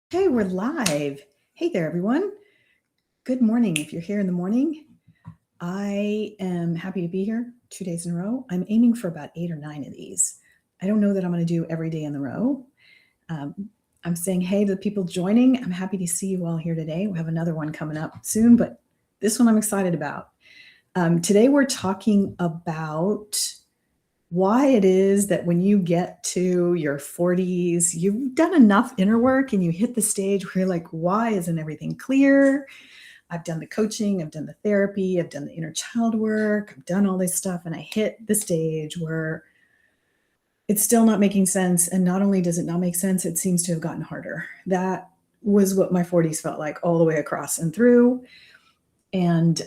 Okay, we're live. Hey there, everyone. Good morning. If you're here in the morning, I am happy to be here 2 days in a row. I'm aiming for about 8 or 9 of these. I don't know that I'm going to do every day in the row. Um, I'm saying hey to the people joining. I'm happy to see you all here today. We have another one coming up soon, but this one I'm excited about. Today we're talking about why it is that when you get to your 40s, you've done enough inner work and you hit the stage where you're like, why isn't everything clear? I've done the coaching, I've done the therapy, I've done the inner child work, I've done all this stuff, and I hit the stage where it's still not making sense. And not only does it not make sense, it seems to have gotten harder. That was what my 40s felt like all the way across and through. And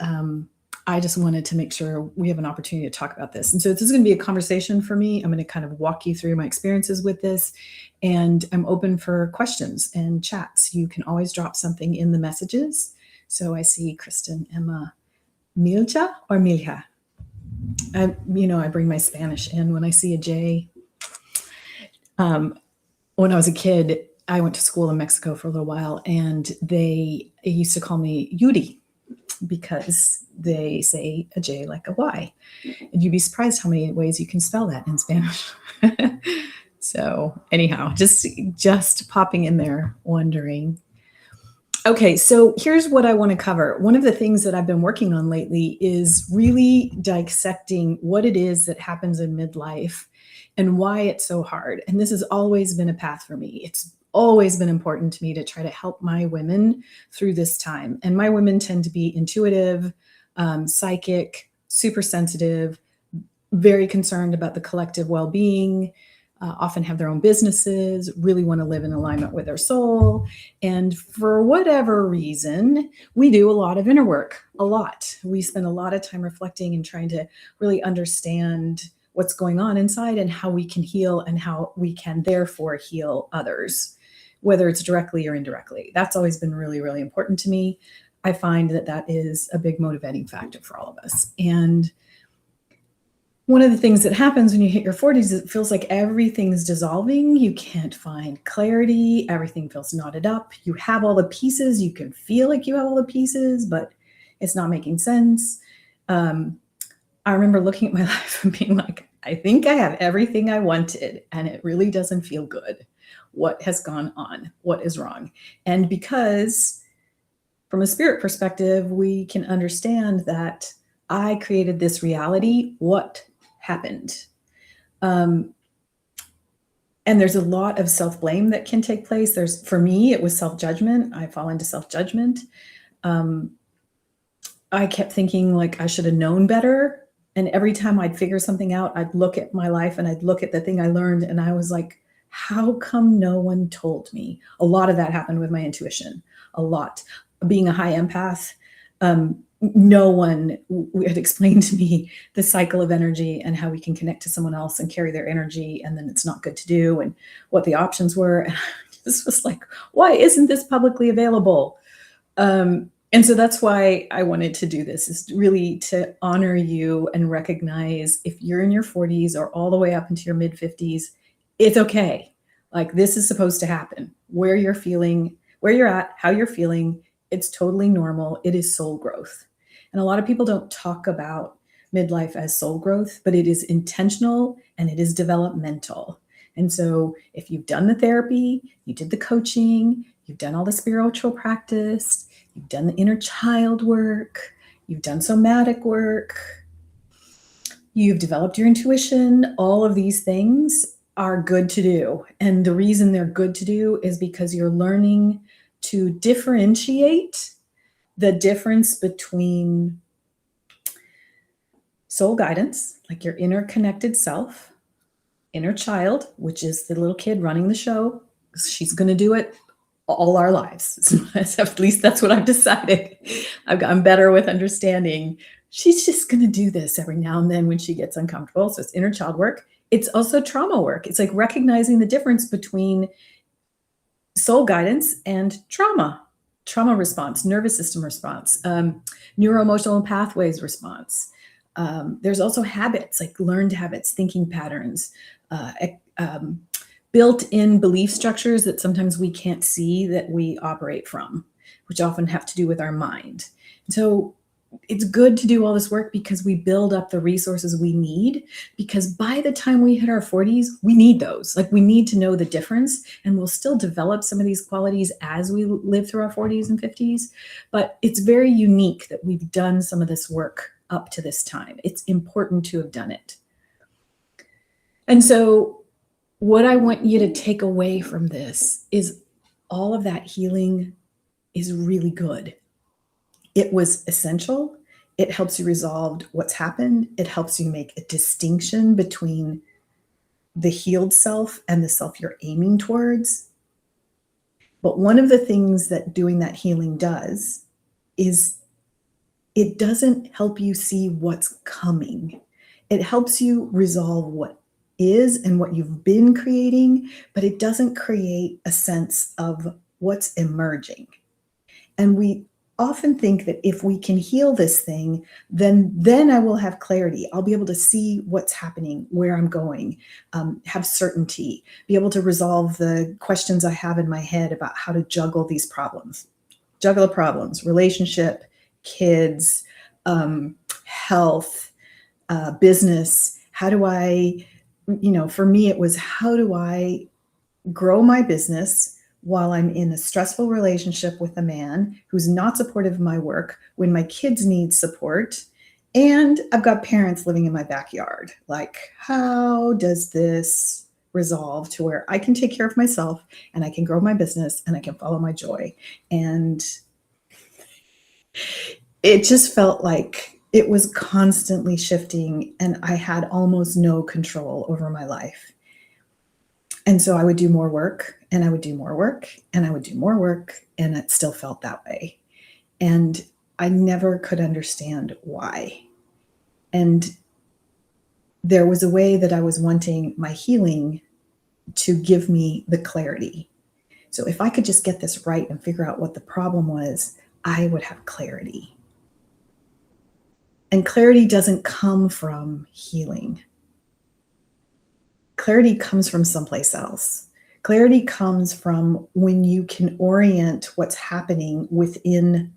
I just wanted to make sure we have an opportunity to talk about this. And so this is going to be a conversation for me. I'm going to kind of walk you through my experiences with this, and I'm open for questions and chats. You can always drop something in the messages. So I see Kristen, Emma, Milcha or Milja. I bring my Spanish in when I see a J. When I was a kid, I went to school in Mexico for a little while, and they used to call me Yuri, because they say a J like a Y. And you'd be surprised how many ways you can spell that in Spanish. So anyhow, just popping in there, wondering. Okay, so here's what I want to cover. One of the things that I've been working on lately is really dissecting what it is that happens in midlife and why it's so hard. And this has always been a path for me. It's always been important to me to try to help my women through this time. And my women tend to be intuitive, psychic, super sensitive, very concerned about the collective well-being, often have their own businesses, really want to live in alignment with their soul. And for whatever reason, we do a lot of inner work, a lot. We spend a lot of time reflecting and trying to really understand what's going on inside and how we can heal and how we can therefore heal others, whether it's directly or indirectly. That's always been really, really important to me. I find that that is a big motivating factor for all of us. And one of the things that happens when you hit your 40s, it feels like everything's dissolving. You can't find clarity. Everything feels knotted up. You have all the pieces. You can feel like you have all the pieces, but it's not making sense. I remember looking at my life and being like, I think I have everything I wanted, and it really doesn't feel good. What has gone on? What is wrong? And because from a spirit perspective, we can understand that I created this reality. What happened? And there's a lot of self-blame that can take place. For me, it was self-judgment. I fall into self-judgment. I kept thinking like I should have known better. And every time I'd figure something out, I'd look at my life and I'd look at the thing I learned, and I was like, how come no one told me? A lot of that happened with my intuition, a lot. Being a high empath, no one had explained to me the cycle of energy and how we can connect to someone else and carry their energy, and then it's not good to do, and what the options were. And this was like, why isn't this publicly available? And so that's why I wanted to do this, is really to honor you and recognize if you're in your 40s or all the way up into your mid 50s, it's okay. Like, this is supposed to happen. Where you're feeling, where you're at, how you're feeling, it's totally normal. It is soul growth. And a lot of people don't talk about midlife as soul growth, but it is intentional and it is developmental. And so if you've done the therapy, you did the coaching, you've done all the spiritual practice, you've done the inner child work, you've done somatic work, you've developed your intuition, all of these things are good to do. And the reason they're good to do is because you're learning to differentiate the difference between soul guidance, like your inner connected self, inner child, which is the little kid running the show. She's going to do it all our lives. At least that's what I've decided. I've gotten better with understanding she's just going to do this every now and then when she gets uncomfortable. So it's inner child work. It's also trauma work. It's like recognizing the difference between soul guidance and trauma response, nervous system response, neuroemotional pathways response. There's also habits, like learned habits, thinking patterns, built-in belief structures that sometimes we can't see that we operate from, which often have to do with our mind. So it's good to do all this work because we build up the resources we need, because by the time we hit our 40s, we need those. Like, we need to know the difference, and we'll still develop some of these qualities as we live through our 40s and 50s. But it's very unique that we've done some of this work up to this time. It's important to have done it. And so what I want you to take away from this is all of that healing is really good. It was essential. It helps you resolve what's happened. It helps you make a distinction between the healed self and the self you're aiming towards. But one of the things that doing that healing does is it doesn't help you see what's coming. It helps you resolve what is and what you've been creating, but it doesn't create a sense of what's emerging. And we often think that if we can heal this thing, then I will have clarity. I'll be able to see what's happening, where I'm going, have certainty, be able to resolve the questions I have in my head about how to juggle these problems. Juggle the problems, relationship, kids, health, business. How do I, for me, it was, how do I grow my business while I'm in a stressful relationship with a man who's not supportive of my work, when my kids need support, and I've got parents living in my backyard? Like, how does this resolve to where I can take care of myself and I can grow my business and I can follow my joy? And it just felt like it was constantly shifting, and I had almost no control over my life. And so I would do more work, and I would do more work, and I would do more work, and it still felt that way. And I never could understand why. And there was a way that I was wanting my healing to give me the clarity. So if I could just get this right and figure out what the problem was, I would have clarity. And clarity doesn't come from healing. Clarity comes from someplace else. Clarity comes from when you can orient what's happening within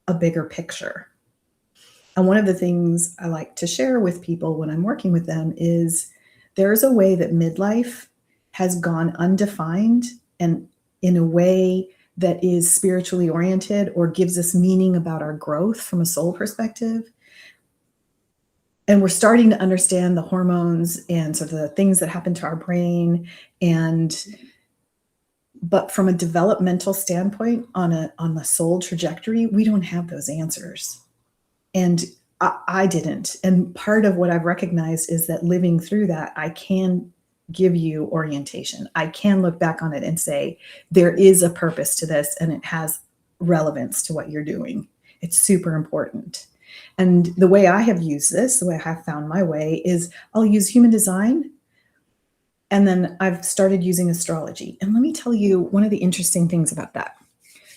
a bigger picture. And one of the things I like to share with people when I'm working with them is there's a way that midlife has gone undefined, and in a way that is spiritually oriented or gives us meaning about our growth from a soul perspective. And we're starting to understand the hormones and sort of the things that happen to our brain. But from a developmental standpoint, on the soul trajectory, we don't have those answers. And I didn't. And part of what I've recognized is that living through that, I can give you orientation. I can look back on it and say, there is a purpose to this, and it has relevance to what you're doing. It's super important. And the way I have used this, the way I have found my way, is I'll use human design, and then I've started using astrology. And let me tell you one of the interesting things about that.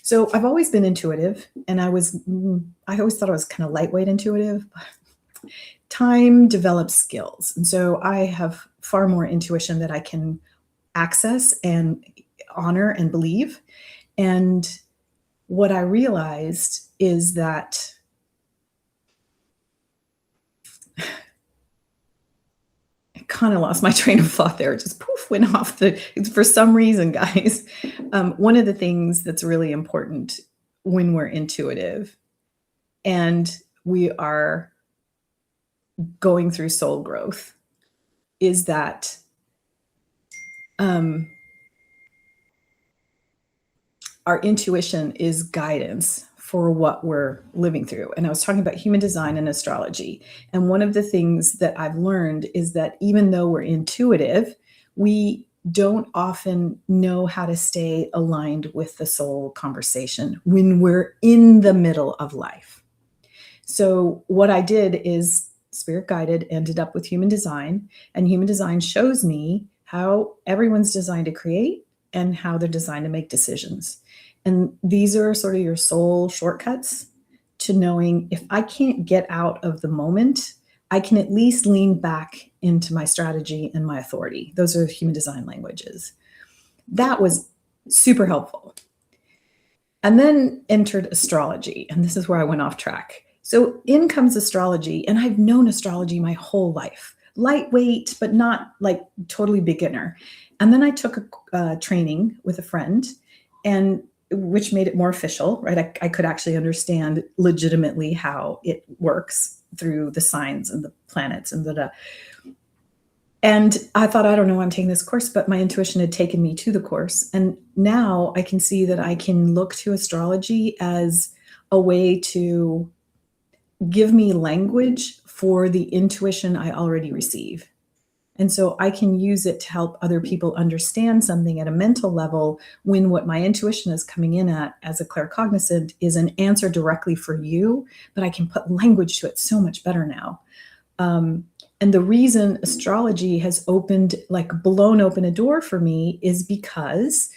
So I've always been intuitive, and I always thought I was kind of lightweight intuitive. Time develops skills. And so I have far more intuition that I can access and honor and believe. And what I realized is that kind of lost my train of thought there. It just poof, went off for some reason, guys. One of the things that's really important when we're intuitive and we are going through soul growth is that our intuition is guidance for what we're living through. And I was talking about human design and astrology. And one of the things that I've learned is that even though we're intuitive, we don't often know how to stay aligned with the soul conversation when we're in the middle of life. So what I did is spirit guided, ended up with human design, and human design shows me how everyone's designed to create and how they're designed to make decisions. And these are sort of your soul shortcuts to knowing if I can't get out of the moment, I can at least lean back into my strategy and my authority. Those are human design languages. That was super helpful. And then entered astrology. And this is where I went off track. So in comes astrology. And I've known astrology my whole life. Lightweight, but not like totally beginner. And then I took a training with a friend, and which made it more official, right? I could actually understand legitimately how it works through the signs and the planets and the. And I thought, I don't know why I'm taking this course, but my intuition had taken me to the course. And now I can see that I can look to astrology as a way to give me language for the intuition I already receive. And so I can use it to help other people understand something at a mental level when what my intuition is coming in at as a claircognizant is an answer directly for you, but I can put language to it so much better now. And the reason astrology has blown open a door for me is because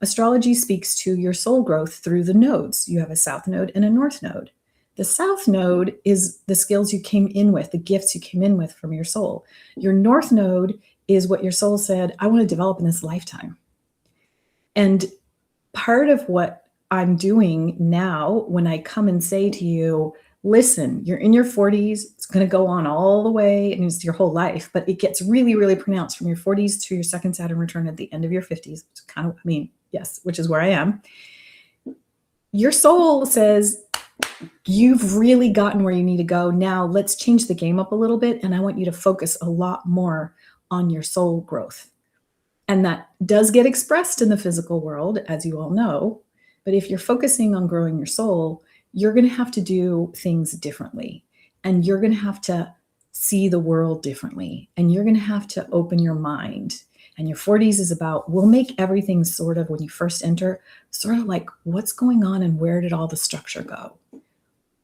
astrology speaks to your soul growth through the nodes. You have a south node and a north node. The south node is the skills you came in with, the gifts you came in with from your soul. Your north node is what your soul said, I want to develop in this lifetime. And part of what I'm doing now when I come and say to you, listen, you're in your 40s, it's going to go on all the way, and it's your whole life, but it gets really, really pronounced from your 40s to your second Saturn return at the end of your 50s, which is where I am. Your soul says, you've really gotten where you need to go. Now let's change the game up a little bit, and I want you to focus a lot more on your soul growth. And that does get expressed in the physical world, as you all know, but if you're focusing on growing your soul, you're going to have to do things differently, and you're going to have to see the world differently, and you're going to have to open your mind. And your 40s is about, we'll make everything sort of, when you first enter, sort of like what's going on and where did all the structure go?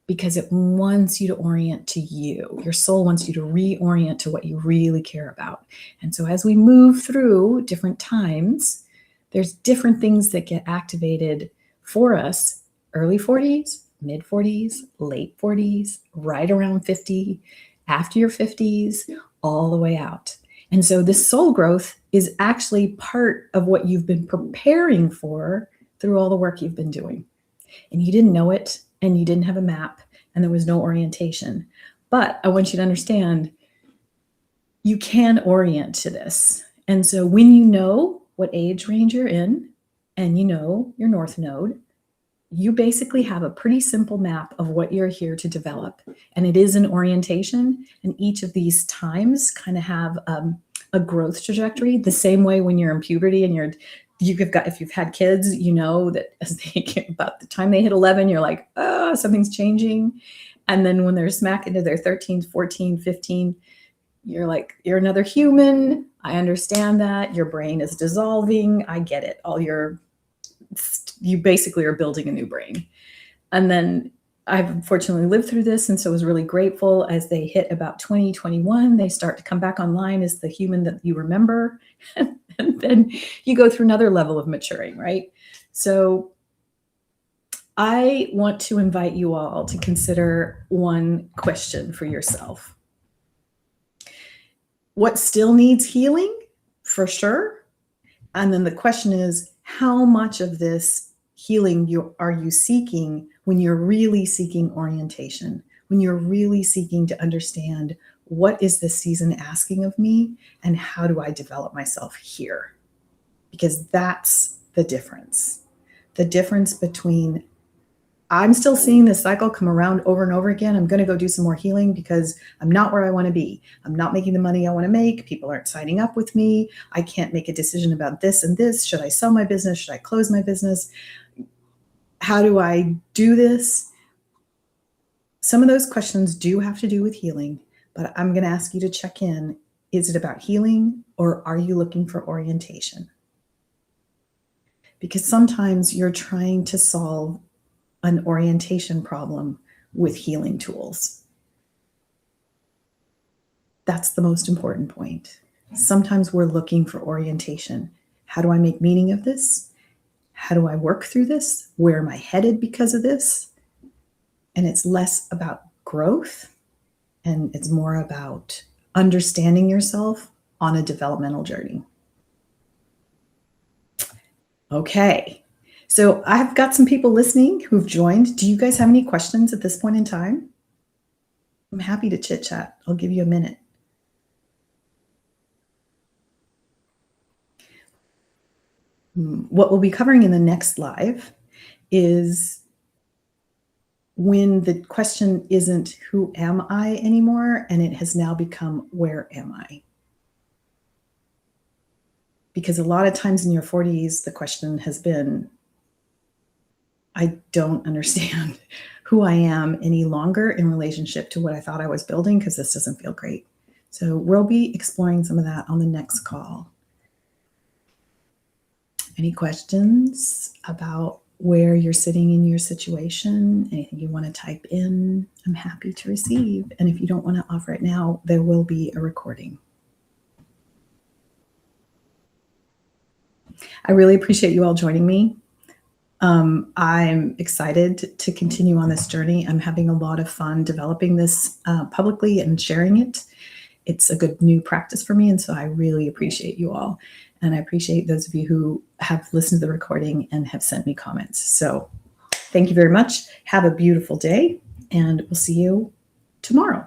Because it wants you to orient to you. Your soul wants you to reorient to what you really care about. And so as we move through different times, there's different things that get activated for us: early 40s, mid 40s, late 40s, right around 50, after your 50s, all the way out. And so this soul growth is actually part of what you've been preparing for through all the work you've been doing. And you didn't know it, and you didn't have a map, and there was no orientation. But I want you to understand, you can orient to this. And so when you know what age range you're in, and you know your north node, you basically have a pretty simple map of what you're here to develop. And it is an orientation. And each of these times kind of have a growth trajectory, the same way when you're in puberty and if you've had kids, you know that as they get about the time they hit 11, you're like, oh, something's changing. And then when they're smack into their 13, 14, 15, you're like, you're another human. I understand that. Your brain is dissolving. I get it. You basically are building a new brain. And then I've unfortunately lived through this, and so was really grateful as they hit about 2021, they start to come back online as the human that you remember. And then you go through another level of maturing, right? So I want to invite you all to consider one question for yourself. What still needs healing? For sure. And then the question is, how much of this healing are you seeking when you're really seeking orientation, when you're really seeking to understand what is this season asking of me and how do I develop myself here? Because that's the difference. The difference between, I'm still seeing this cycle come around over and over again. I'm going to go do some more healing because I'm not where I want to be. I'm not making the money I want to make. People aren't signing up with me. I can't make a decision about this and this. Should I sell my business? Should I close my business? How do I do this? Some of those questions do have to do with healing, but I'm going to ask you to check in. Is it about healing, or are you looking for orientation? Because sometimes you're trying to solve an orientation problem with healing tools. That's the most important point. Sometimes we're looking for orientation. How do I make meaning of this? How do I work through this? Where am I headed because of this? And it's less about growth And it's more about understanding yourself on a developmental journey. Okay. So I've got some people listening who've joined. Do you guys have any questions at this point in time? I'm happy to chit chat. I'll give you a minute. What we'll be covering in the next live is when the question isn't who am I anymore, and it has now become where am I? Because a lot of times in your 40s, the question has been, I don't understand who I am any longer in relationship to what I thought I was building, because this doesn't feel great. So we'll be exploring some of that on the next call. Any questions about where you're sitting in your situation? Anything you want to type in? I'm happy to receive. And if you don't want to offer it now, there will be a recording. I really appreciate you all joining me. I'm excited to continue on this journey. I'm having a lot of fun developing this publicly and sharing it. It's a good new practice for me, and so I really appreciate you all. And I appreciate those of you who have listened to the recording and have sent me comments. So thank you very much. Have a beautiful day, and we'll see you tomorrow.